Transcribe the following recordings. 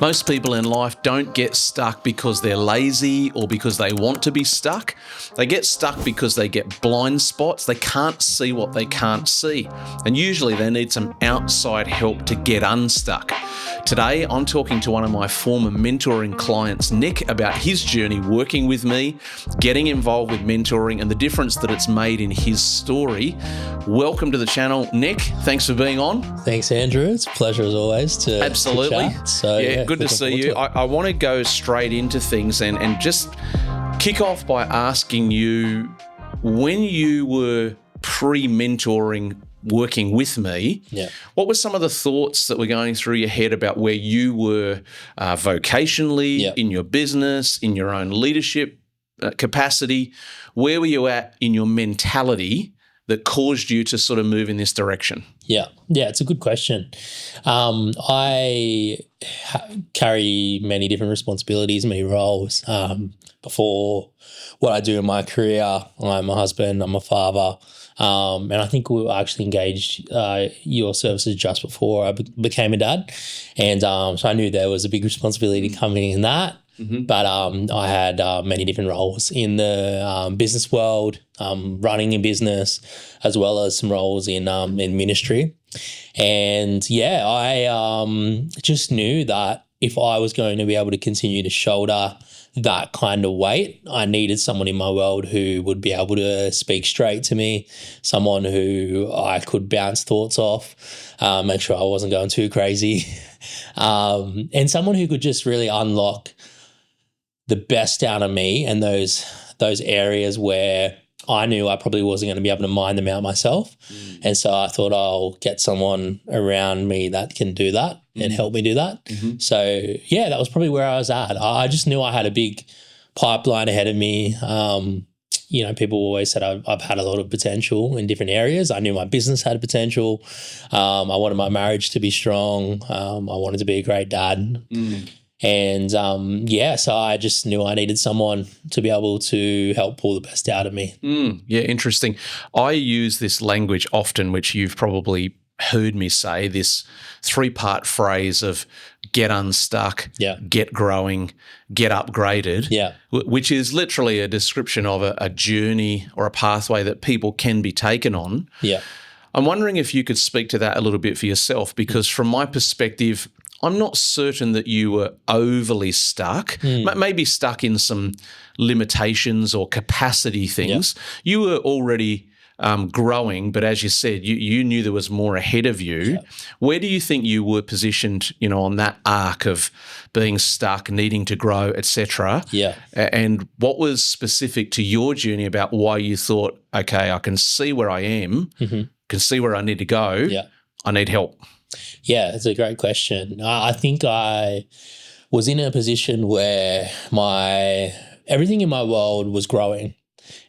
Most people in life don't get stuck because they're lazy or because they want to be stuck. They get stuck because they get blind spots. They can't see what they can't see. And usually they need some outside help to get unstuck. Today, I'm talking to one of my former mentoring clients, Nick, about his journey working with me, getting involved with mentoring, and the difference that it's made in his story. Welcome to the channel, Nick. Thanks for being on. Thanks, Andrew. It's a pleasure as always to Absolutely. chat. So, yeah, good to see you. I want to go straight into things and just kick off by asking you, when you were pre-mentoring working with me, what were some of the thoughts that were going through your head about where you were vocationally, in your business, in your own leadership capacity? Where were you at in your mentality that caused you to sort of move in this direction? Yeah, it's a good question. I carry many different responsibilities, many roles. Before what I do in my career, I'm a husband, I'm a father, and I think we actually engaged your services just before I became a dad. And so I knew there was a big responsibility coming in that. Mm-hmm. But I had many different roles in the business world, running a business, as well as some roles in ministry. And I just knew that if I was going to be able to continue to shoulder that kind of weight, I needed someone in my world who would be able to speak straight to me, someone who I could bounce thoughts off, make sure I wasn't going too crazy, and someone who could just really unlock the best out of me and those areas where I knew I probably wasn't going to be able to mine them out myself. And so I thought I'll get someone around me that can do that and help me do that. Mm-hmm. So, that was probably where I was at. I just knew I had a big pipeline ahead of me. People always said I've had a lot of potential in different areas. I knew my business had potential. I wanted my marriage to be strong. I wanted to be a great dad. And so I just knew I needed someone to be able to help pull the best out of me. Yeah, interesting. I use this language often, which you've probably heard me say, this 3-part phrase of get unstuck, get growing, get upgraded, which is literally a description of a journey or a pathway that people can be taken on. Yeah. I'm wondering if you could speak to that a little bit for yourself, because from my perspective, I'm not certain that you were overly stuck, maybe stuck in some limitations or capacity things. You were already growing, but as you said, you knew there was more ahead of you. Where do you think you were positioned, on that arc of being stuck, needing to grow, etc.? And what was specific to your journey about why you thought, okay, I can see where I am, can see where I need to go, I need help? Yeah, it's a great question. I think I was in a position where everything in my world was growing.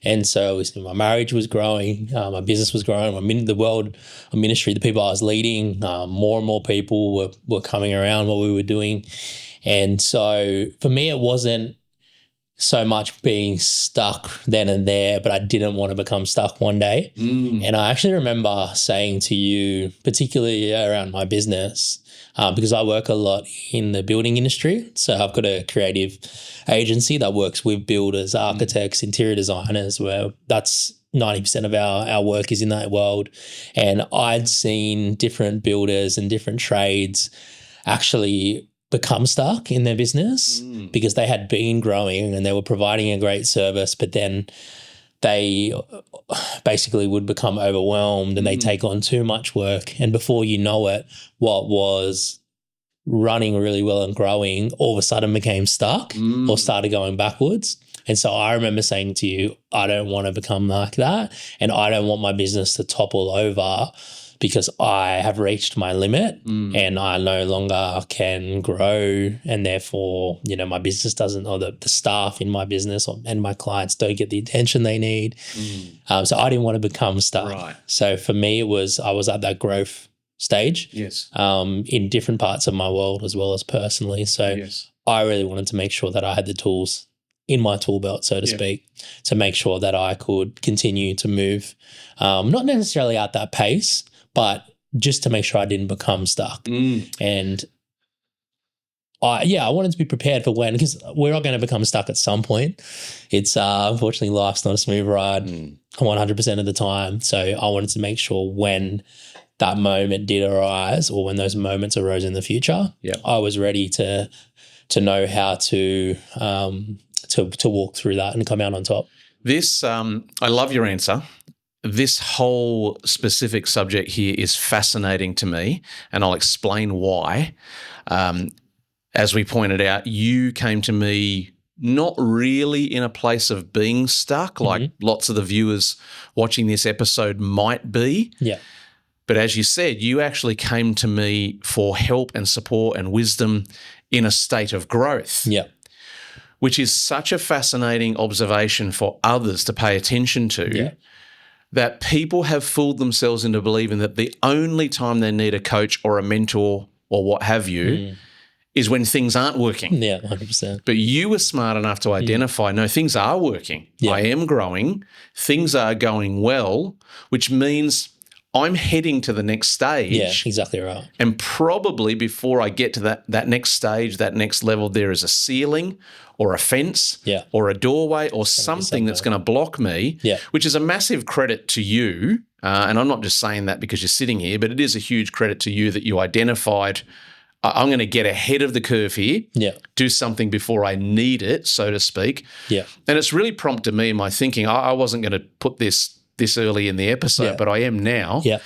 And so my marriage was growing, my business was growing, the world of ministry, the people I was leading, more and more people were coming around what we were doing. And so for me, it wasn't so much being stuck then and there, but I didn't want to become stuck one day. And I actually remember saying to you, particularly around my business, because I work a lot in the building industry. So I've got a creative agency that works with builders, architects, interior designers, where that's 90% of our work is in that world. And I'd seen different builders and different trades actually become stuck in their business because they had been growing and they were providing a great service, but then they basically would become overwhelmed and they take on too much work. And before you know it, what was running really well and growing all of a sudden became stuck or started going backwards. And so I remember saying to you, I don't want to become like that, and I don't want my business to topple over because I have reached my limit and I no longer can grow, and therefore, my business doesn't, or the staff in my business and my clients don't get the attention they need. So I didn't want to become stuck. Right. So for me, I was at that growth stage in different parts of my world as well as personally. So I really wanted to make sure that I had the tools in my tool belt, so to speak, to make sure that I could continue to move, not necessarily at that pace, but just to make sure I didn't become stuck. And I wanted to be prepared for when, because we're all going to become stuck at some point. It's unfortunately life's not a smooth ride 100% of the time. So I wanted to make sure when that moment did arise, or when those moments arose in the future, I was ready to know how to walk through that and come out on top. This, I love your answer. This whole specific subject here is fascinating to me, and I'll explain why. As we pointed out, you came to me not really in a place of being stuck, like lots of the viewers watching this episode might be. Yeah. But as you said, you actually came to me for help and support and wisdom in a state of growth. Yeah. Which is such a fascinating observation for others to pay attention to, that people have fooled themselves into believing that the only time they need a coach or a mentor or what have you is when things aren't working. Yeah, 100%. But you were smart enough to identify, no, things are working. Yeah. I am growing. Things are going well, which means I'm heading to the next stage. Yeah, exactly right. And probably before I get to that next stage, that next level, there is a ceiling or a fence or a doorway or something that's going to block me, which is a massive credit to you. And I'm not just saying that because you're sitting here, but it is a huge credit to you that you identified, I'm going to get ahead of the curve here, do something before I need it, so to speak. Yeah. And it's really prompted me in my thinking. I wasn't going to put this early in the episode, but I am now. Yeah.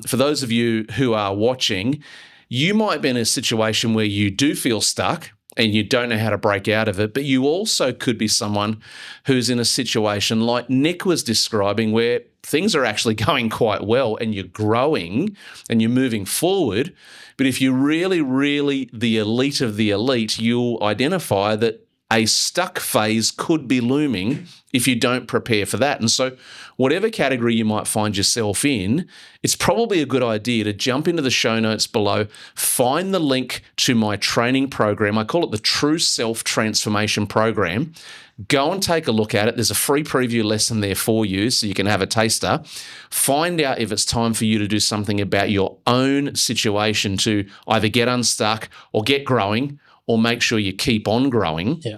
For those of you who are watching, you might be in a situation where you do feel stuck and you don't know how to break out of it, but you also could be someone who's in a situation like Nick was describing, where things are actually going quite well and you're growing and you're moving forward. But if you're really, really the elite of the elite, you'll identify that a stuck phase could be looming if you don't prepare for that. And so whatever category you might find yourself in, it's probably a good idea to jump into the show notes below, find the link to my training program. I call it the True Self Transformation Program. Go and take a look at it. There's a free preview lesson there for you so you can have a taster. Find out if it's time for you to do something about your own situation to either get unstuck or get growing, or make sure you keep on growing. Yeah.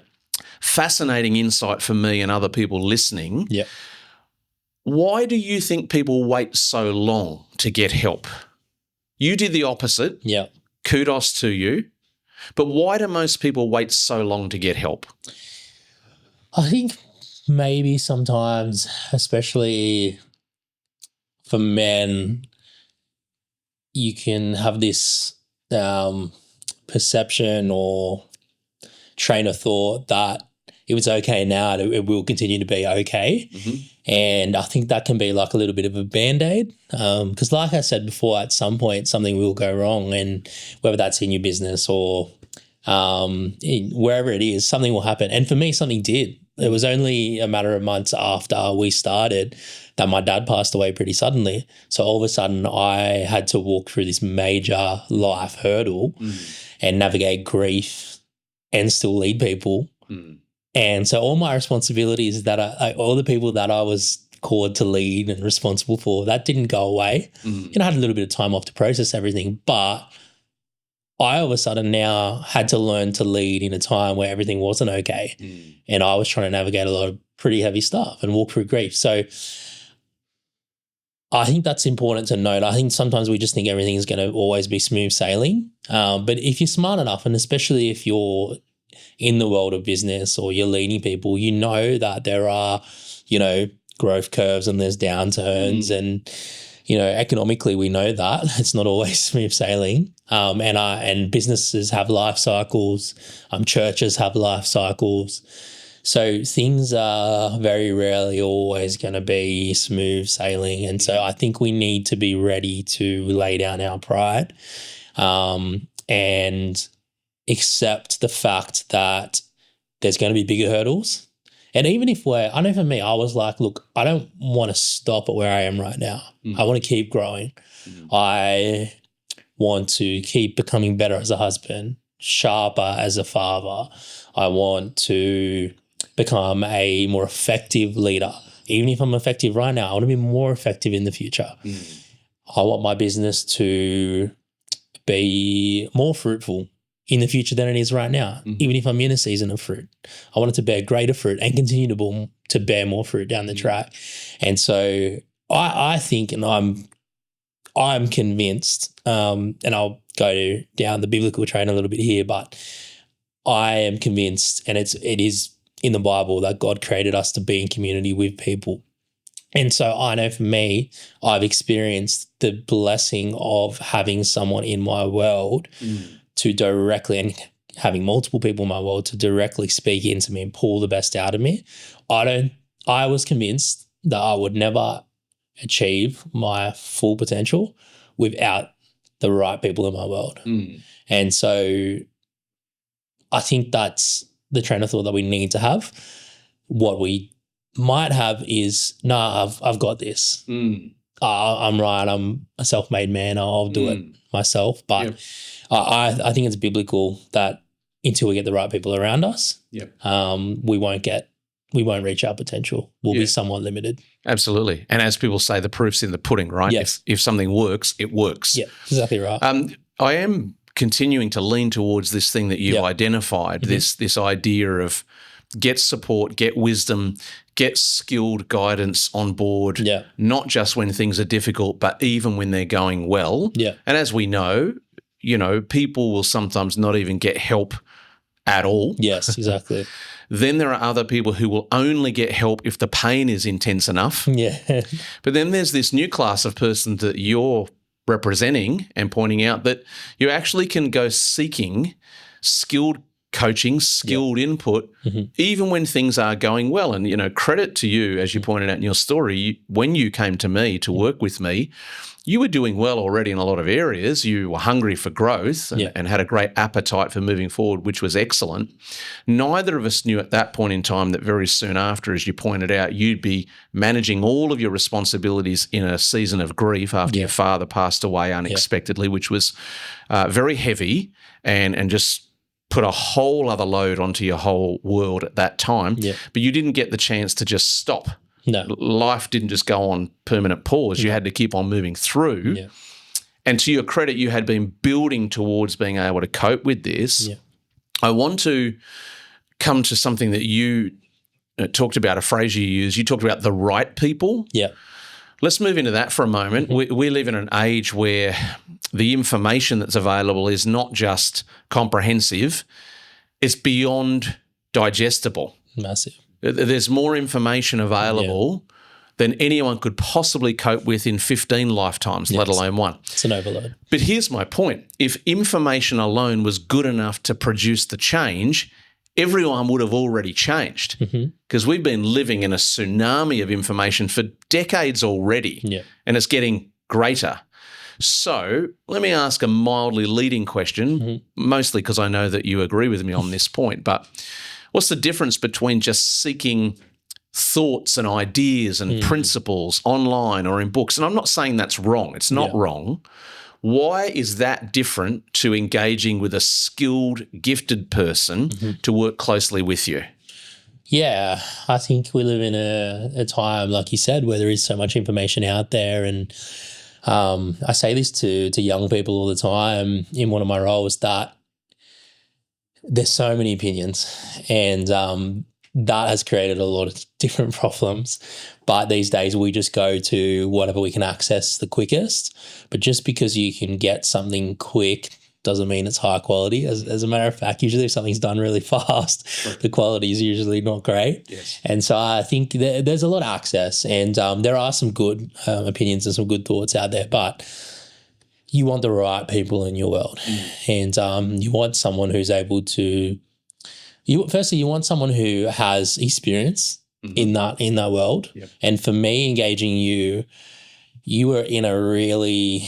Fascinating insight for me and other people listening. Yeah. Why do you think people wait so long to get help? You did the opposite. Yeah. Kudos to you. But why do most people wait so long to get help? I think maybe sometimes, especially for men, you can have this perception or train of thought that if it's okay now, it will continue to be okay. And I think that can be like a little bit of a Band-Aid because like I said before, at some point something will go wrong, and whether that's in your business or wherever it is, something will happen. And for me, something did. It was only a matter of months after we started that my dad passed away pretty suddenly. So all of a sudden I had to walk through this major life hurdle and navigate grief and still lead people. And so all my responsibilities that all the people that I was called to lead and responsible for, that didn't go away. I had a little bit of time off to process everything, but I all of a sudden now had to learn to lead in a time where everything wasn't okay. And I was trying to navigate a lot of pretty heavy stuff and walk through grief. So I think that's important to note. I think sometimes we just think everything is going to always be smooth sailing. But if you're smart enough, and especially if you're in the world of business or you're leading people, you know that there are, growth curves and there's downturns and, economically we know that it's not always smooth sailing. And businesses have life cycles, churches have life cycles. So things are very rarely always going to be smooth sailing. And so I think we need to be ready to lay down our pride and accept the fact that there's going to be bigger hurdles. And even if I know for me, I was like, look, I don't want to stop at where I am right now. I want to keep growing. I want to keep becoming better as a husband, sharper as a father. I want to become a more effective leader. Even if I'm effective right now, I want to be more effective in the future. I want my business to be more fruitful. in the future than it is right now, even if I'm in a season of fruit. I want it to bear greater fruit and continue to bear more fruit down the track. And so I think, and I'm convinced, and I'll go down the biblical train a little bit here, but I am convinced, and it is in the Bible, that God created us to be in community with people. And so I know for me, I've experienced the blessing of having someone in my world to directly, and having multiple people in my world to directly speak into me and pull the best out of me. I was convinced that I would never achieve my full potential without the right people in my world. And so I think that's the train of thought that we need to have. What we might have is, I've got this. I'm right. I'm a self-made man. I'll do it myself. But I think it's biblical that until we get the right people around us, we won't reach our potential. We'll be somewhat limited. Absolutely. And as people say, the proof's in the pudding, right? Yes. If something works, it works. Yeah, exactly right. I am continuing to lean towards this thing that you've identified, this idea of get support, get wisdom, get skilled guidance on board, not just when things are difficult, but even when they're going well. Yeah. And as we know, people will sometimes not even get help at all. Yes, exactly. Then there are other people who will only get help if the pain is intense enough. Yeah. But then there's this new class of person that you're representing and pointing out that you actually can go seeking skilled coaching, skilled input, even when things are going well. And, credit to you, as you pointed out in your story, when you came to me to work with me, you were doing well already in a lot of areas. You were hungry for growth and had a great appetite for moving forward, which was excellent. Neither of us knew at that point in time that very soon after, as you pointed out, you'd be managing all of your responsibilities in a season of grief after your father passed away unexpectedly, which was very heavy and just put a whole other load onto your whole world at that time. Yeah. But you didn't get the chance to just stop. No. Life didn't just go on permanent pause. You had to keep on moving through. Yeah. And to your credit, you had been building towards being able to cope with this. Yeah. I want to come to something that you talked about, a phrase you used. You talked about the right people. Yeah. Let's move into that for a moment. We live in an age where the information that's available is not just comprehensive, it's beyond digestible. Massive. There's more information available than anyone could possibly cope with in 15 lifetimes, let alone one. It's an overload. But here's my point. If information alone was good enough to produce the change, everyone would have already changed because we've been living in a tsunami of information for decades already, and it's getting greater. So let me ask a mildly leading question, mostly because I know that you agree with me on this point, but what's the difference between just seeking thoughts and ideas and principles online or in books? And I'm not saying that's wrong. It's not wrong. Why is that different to engaging with a skilled, gifted person to work closely with you? Yeah, I think we live in a time, like you said, where there is so much information out there. And I say this to young people all the time in one of my roles, that there's so many opinions, and that has created a lot of different problems. But these days we just go to whatever we can access the quickest. But just because you can get something quick doesn't mean it's high quality. As a matter of fact, usually if something's done really fast, the quality is usually not great. Yes. And so I think there's a lot of access, and there are some good opinions and some good thoughts out there, but you want the right people in your world. And you want someone who's able to you want someone who has experience in that world. Yep. And for me, engaging you were in a really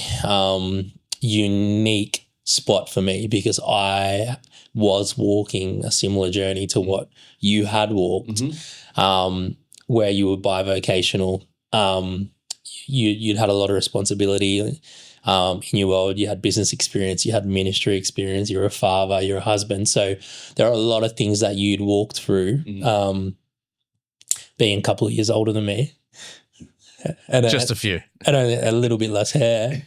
unique spot for me, because I was walking a similar journey to what you had walked, where you were bivocational. You'd had a lot of responsibility in your world. You had business experience, you had ministry experience, you're a father, you're a husband. So there are a lot of things that you'd walked through, being a couple of years older than me. And just a few. And a little bit less hair.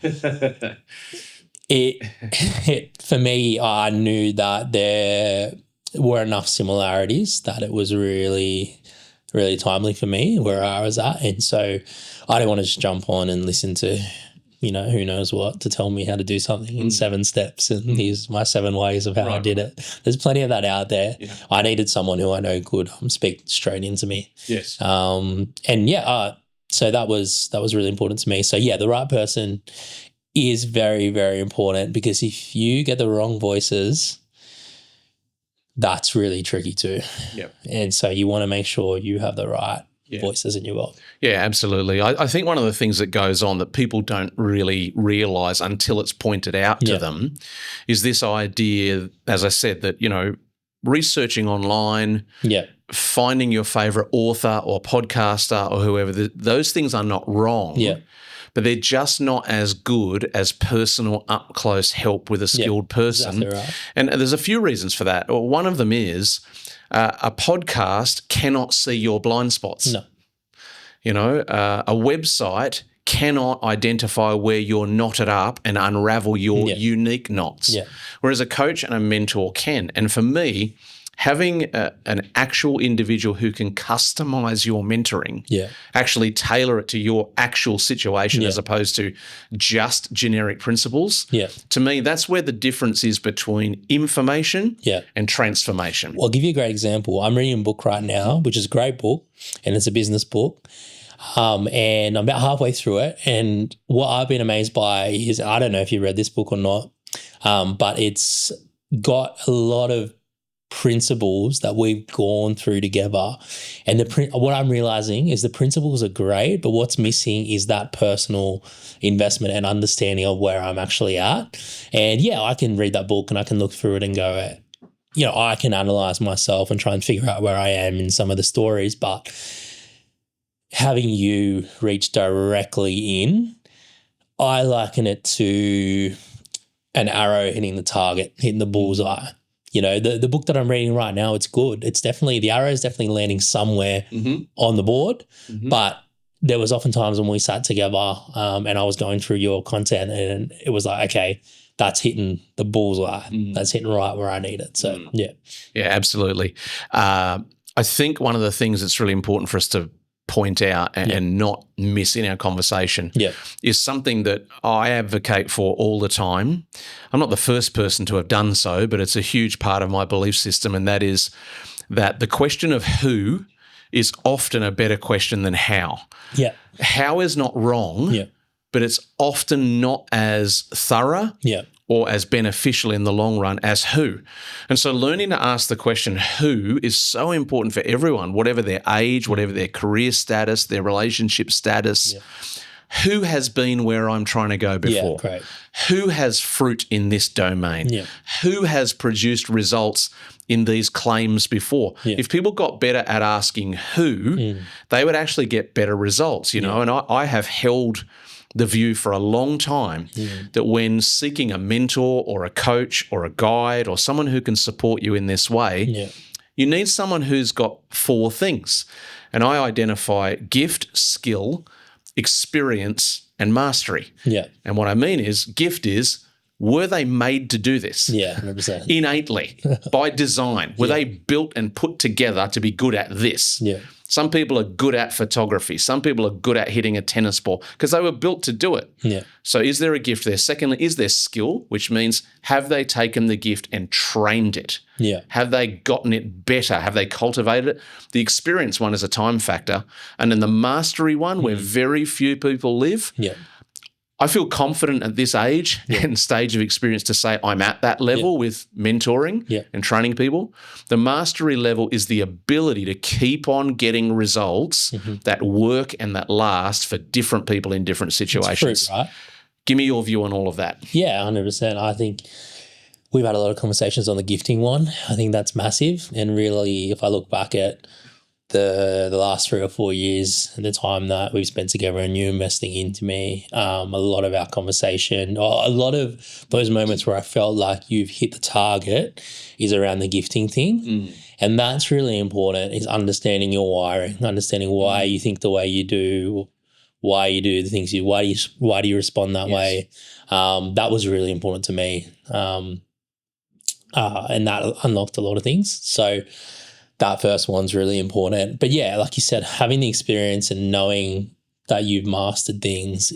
For me, I knew that there were enough similarities that it was really, really timely for me where I was at. And so I didn't want to just jump on and listen to, who knows what to tell me how to do something in 7 steps and here's my 7 ways of how I did it. There's plenty of that out there. Yeah. I needed someone who I know could speak straight into me. Yes. So that was really important to me. So yeah, the right person is very, very important, because if you get the wrong voices, that's really tricky too. Yep. And so you want to make sure you have the right voices in your world. Yeah, absolutely. I think one of the things that goes on that people don't really realise until it's pointed out to them is this idea, as I said, that, researching online, finding your favourite author or podcaster or whoever, those things are not wrong. Yeah. But they're just not as good as personal up-close help with a skilled person. Exactly right. And there's a few reasons for that. Well, one of them is a podcast cannot see your blind spots. No. A website cannot identify where you're knotted up and unravel your unique knots, whereas a coach and a mentor can. And for me, having an actual individual who can customize your mentoring, actually tailor it to your actual situation as opposed to just generic principles, to me, that's where the difference is between information and transformation. Well, I'll give you a great example. I'm reading a book right now, which is a great book, and it's a business book. And I'm about halfway through it. And what I've been amazed by is, I don't know if you read this book or not, but it's got a lot of principles that we've gone through together. And what I'm realizing is the principles are great, but what's missing is that personal investment and understanding of where I'm actually at. And I can read that book and I can look through it and go, I can analyze myself and try and figure out where I am in some of the stories, but having you reach directly in, I liken it to an arrow hitting the target, hitting the bullseye. The book that I'm reading right now, it's good. It's definitely, the arrow is definitely landing somewhere on the board, but there was often times when we sat together and I was going through your content and it was like, okay, that's hitting the bullseye. That's hitting right where I need it. So, Yeah, absolutely. I think one of the things that's really important for us to point out and not miss in our conversation is something that I advocate for all the time. I'm not the first person to have done so, but it's a huge part of my belief system, and that is that the question of who is often a better question than how. Yeah. How is not wrong, but it's often not as thorough or as beneficial in the long run as who. And so learning to ask the question who is so important for everyone, whatever their age, whatever their career status, their relationship status. Who has been where I'm trying to go before? Great. Who has fruit in this domain? Who has produced results in these claims before? If people got better at asking who, they would actually get better results, and I have held the view for a long time that when seeking a mentor or a coach or a guide or someone who can support you in this way, you need someone who's got 4 things. And I identify gift, skill, experience, and mastery. And what I mean is gift is, were they made to do this? 100%. Innately, by design. Were they built and put together to be good at this? Some people are good at photography. Some people are good at hitting a tennis ball because they were built to do it. So is there a gift there? Secondly, is there skill, which means have they taken the gift and trained it? Have they gotten it better? Have they cultivated it? The experience one is a time factor. And then the mastery one, where very few people live, I feel confident at this age and stage of experience to say I'm at that level with mentoring and training people. The mastery level is the ability to keep on getting results that work and that last for different people in different situations. It's true, right? Give me your view on all of that. 100%. I think we've had a lot of conversations on the gifting one. I think that's massive. And really, if I look back at the last 3 or 4 years, the time that we've spent together and you investing into me, a lot of our conversation, or a lot of those moments where I felt like you've hit the target is around the gifting thing. And that's really important, is understanding your wiring, understanding why you think the way you do, why you do the things why do you respond that way. That was really important to me. And that unlocked a lot of things. So that first one's really important. But yeah, like you said, having the experience and knowing that you've mastered things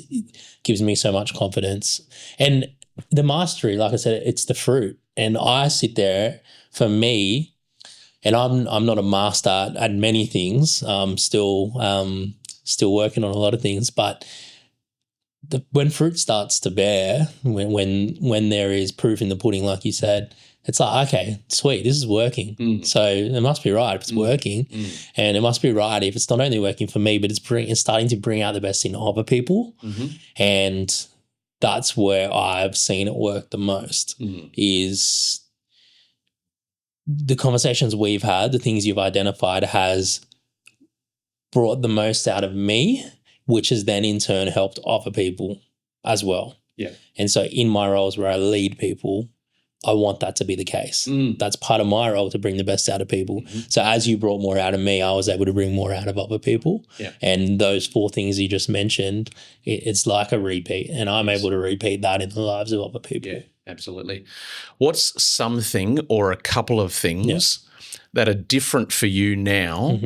gives me so much confidence. And the mastery, like I said, it's the fruit. And I sit there, for me, and I'm not a master at many things. Still working on a lot of things, but when fruit starts to bear, when there is proof in the pudding, like you said, it's like, okay, sweet, this is working. So it must be right if it's working, and it must be right if it's not only working for me, but it's starting to bring out the best in other people. And that's where I've seen it work the most is the conversations we've had, the things you've identified has brought the most out of me, which has then in turn helped other people as well. Yeah. And so in my roles where I lead people, I want that to be the case. That's part of my role, to bring the best out of people. So as you brought more out of me, I was able to bring more out of other people. Yeah. And those 4 things you just mentioned, it's like a repeat, and I'm able to repeat that in the lives of other people. Yeah, absolutely. What's something or a couple of things that are different for you now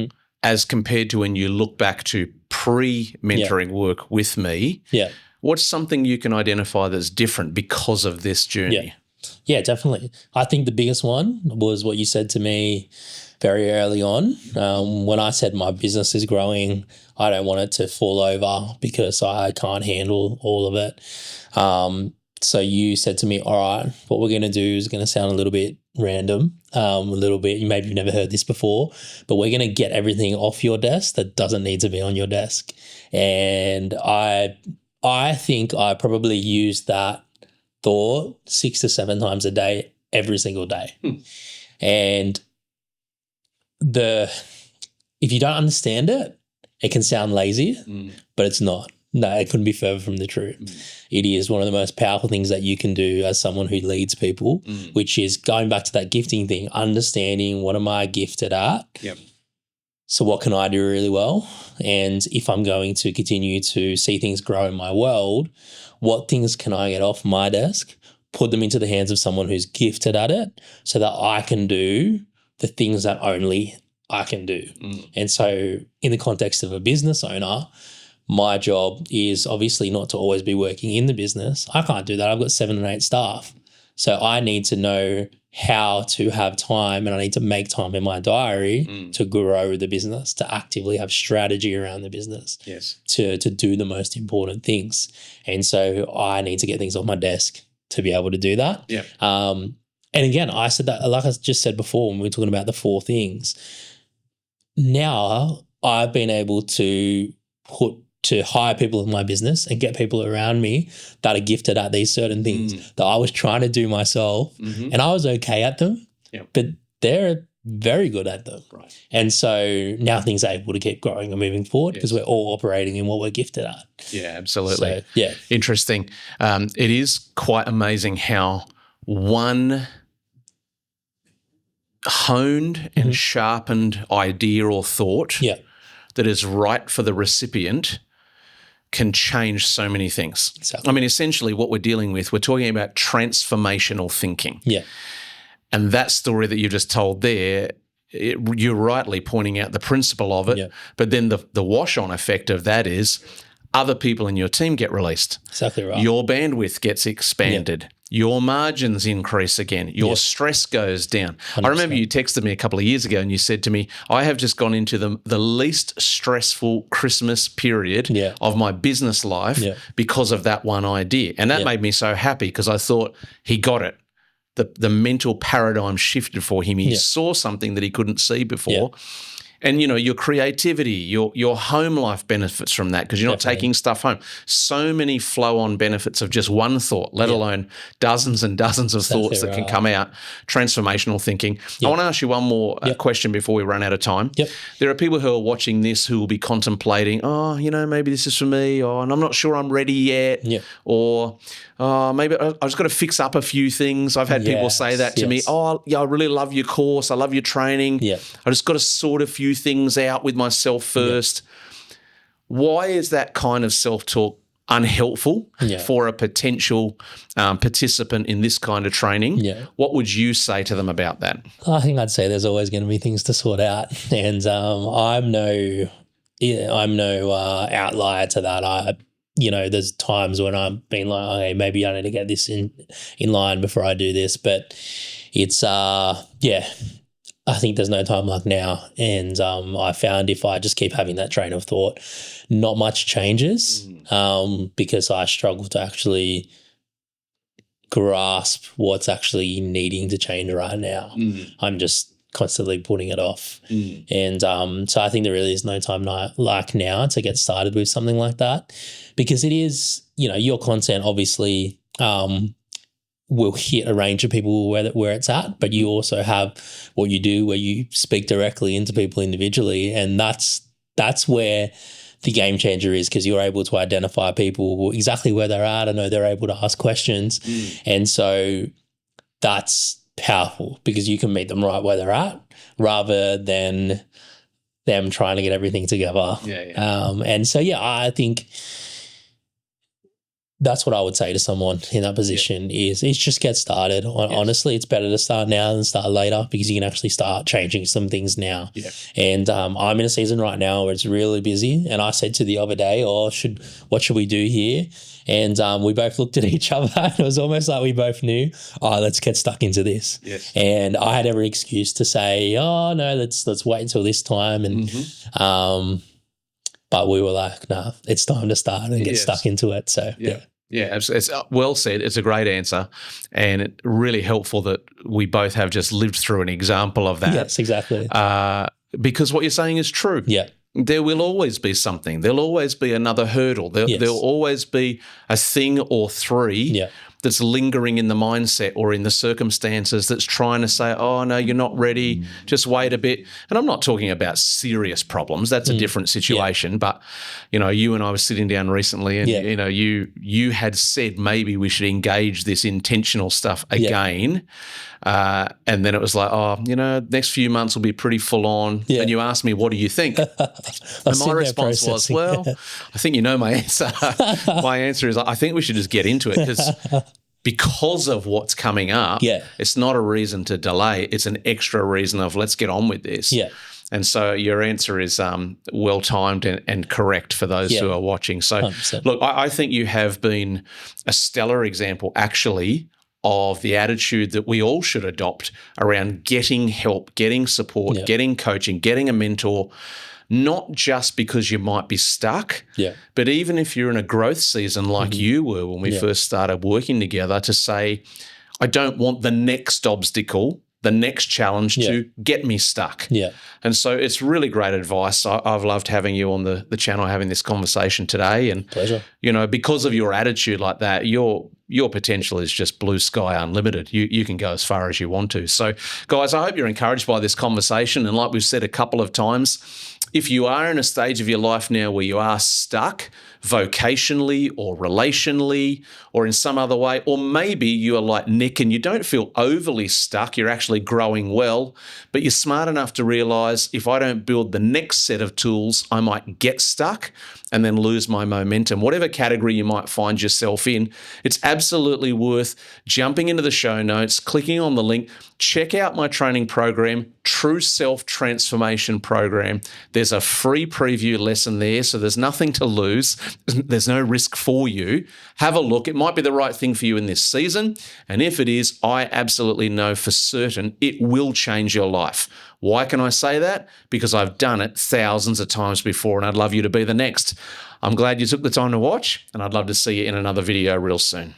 as compared to when you look back to pre-mentoring work with me? Yeah. What's something you can identify that's different because of this journey? Yeah, definitely. I think the biggest one was what you said to me very early on. When I said my business is growing, I don't want it to fall over because I can't handle all of it. So you said to me, all right, what we're going to do is going to sound a little bit random, a little bit, maybe you've never heard this before, but we're going to get everything off your desk that doesn't need to be on your desk. And I think I probably used that thought 6 to 7 times a day, every single day. And if you don't understand it, it can sound lazy, but it's not. No, it couldn't be further from the truth. It is one of the most powerful things that you can do as someone who leads people, which is going back to that gifting thing, understanding what am I gifted at? Yep. So what can I do really well? And if I'm going to continue to see things grow in my world, what things can I get off my desk, put them into the hands of someone who's gifted at it so that I can do the things that only I can do. And so in the context of a business owner, my job is obviously not to always be working in the business. I can't do that. I've got 7 and 8 staff. So I need to know how to have time, and I need to make time in my diary to grow the business, to actively have strategy around the business, to do the most important things. And so I need to get things off my desk to be able to do that. Yeah. And again, I said that, like I just said before when we were talking about the 4 things, now I've been able to hire people in my business and get people around me that are gifted at these certain things that I was trying to do myself, and I was okay at them, but they're very good at them. Right. And so now things are able to keep growing and moving forward because we're all operating in what we're gifted at. Yeah, absolutely. So, yeah. Interesting. It is quite amazing how one honed and sharpened idea or thought that is right for the recipient can change so many things. Exactly. I mean, essentially what we're dealing with, we're talking about transformational thinking. Yeah. And that story that you just told there, you're rightly pointing out the principle of it, but then the wash-on effect of that is other people in your team get released. Exactly right. Your bandwidth gets expanded. Your margins increase again. Your stress goes down. 100%. I remember you texted me a couple of years ago and you said to me, I have just gone into the least stressful Christmas period of my business life because of that one idea. And that made me so happy because I thought he got it. The mental paradigm shifted for him. He saw something that he couldn't see before. And, you know, your creativity, your home life benefits from that because you're not taking stuff home. So many flow-on benefits of just one thought, let alone dozens and dozens of thoughts that can come out. Transformational thinking. I want to ask you one more question before we run out of time. There are people who are watching this who will be contemplating, oh, you know, maybe this is for me, and I'm not sure I'm ready yet, or maybe I've just got to fix up a few things. I've had people say that to me. Oh, yeah, I really love your course. I love your training. I just got to sort a few things out with myself first. why is that kind of self-talk unhelpful for a potential participant in this kind of training? Yeah. What would you say to them about that? I think I'd say there's always going to be things to sort out, and I'm no outlier to that. There's times when I've been like, okay, maybe I need to get this in line before I do this, but it's I think there's no time like now, and I found if I just keep having that train of thought, not much changes, because I struggle to actually grasp what's actually needing to change right now. I'm just constantly putting it off, and so I think there really is no time like now to get started with something like that, because it is, your content obviously will hit a range of people where it's at, but you also have what you do where you speak directly into people individually, and that's where the game changer is, because you're able to identify people exactly where they're at. I know they're able to ask questions, and so that's powerful because you can meet them right where they're at rather than them trying to get everything together. And so I think that's what I would say to someone in that position is just get started. Honestly, it's better to start now than start later, because you can actually start changing some things now. And I'm in a season right now where it's really busy, and I said to the other day, what should we do here? And we both looked at each other and it was almost like we both knew, let's get stuck into this. And I had every excuse to say, no, let's wait until this time. And but we were like, nah, it's time to start and get stuck into it. So Yeah, it's well said. It's a great answer, and it's really helpful that we both have just lived through an example of that. Yes, exactly. Because what you're saying is true. There will always be something. There'll always be another hurdle. There'll always be a thing or three that's lingering in the mindset or in the circumstances that's trying to say, oh, no, you're not ready, just wait a bit. And I'm not talking about serious problems. That's a different situation. But, you and I were sitting down recently and, you had said maybe we should engage this intentional stuff again. And then it was like, next few months will be pretty full on. And you asked me, what do you think? And my response was, I think you know my answer. My answer is, I think we should just get into it because of what's coming up. It's not a reason to delay. It's an extra reason of let's get on with this. And so your answer is well-timed and correct for those who are watching. So, 100%. Look, I think you have been a stellar example, actually, of the attitude that we all should adopt around getting help, getting support, getting coaching, getting a mentor, not just because you might be stuck, but even if you're in a growth season like you were when we first started working together, to say, I don't want the next obstacle, the next challenge to get me stuck. And so it's really great advice. I've loved having you on the channel, having this conversation today. And, pleasure. Because of your attitude like that, your potential is just blue sky unlimited. You can go as far as you want to. So, guys, I hope you're encouraged by this conversation. And like we've said a couple of times, if you are in a stage of your life now where you are stuck vocationally or relationally or in some other way, or maybe you are like Nick and you don't feel overly stuck, you're actually growing well, but you're smart enough to realize if I don't build the next set of tools, I might get stuck and then lose my momentum. Whatever category you might find yourself in, it's absolutely worth jumping into the show notes, clicking on the link, check out my training program, True Self Transformation Program. There's a free preview lesson there, so there's nothing to lose. There's no risk for you. Have a look. It might be the right thing for you in this season, and if it is, I absolutely know for certain it will change your life. Why can I say that? Because I've done it thousands of times before, and I'd love you to be the next. I'm glad you took the time to watch, and I'd love to see you in another video real soon.